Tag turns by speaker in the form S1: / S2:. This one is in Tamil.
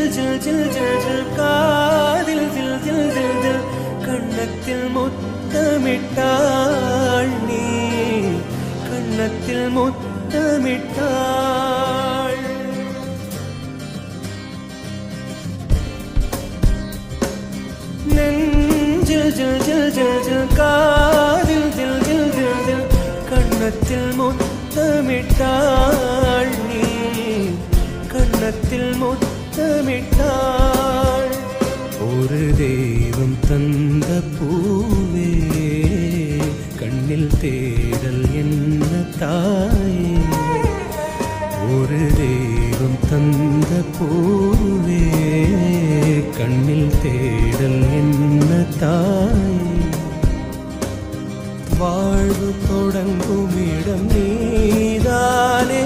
S1: ஜில் ஜில் ஜில் ஜில் காதில் தில் தில் தில் தில் கண்ணத்தில் முத்தமிட்டாள் நீ கண்ணத்தில் முத்தமிட்டாள் நெஞ்சில் ஜில் ஜில் ஜில் ஜில் காதில் தில் தில் தில் தில் கண்ணத்தில் முத்தமிட்டாள் நீ கண்ணத்தில் முத்தமிட்டாள் ஒரு தெய்வம் தந்த பூவே கண்ணில் தேடல் என்ன தாயே ஒரு தெய்வம் தந்த பூவே கண்ணில் தேடல் என்ன தாயே வாழ்வு தொடங்கும் இடம் நீதானே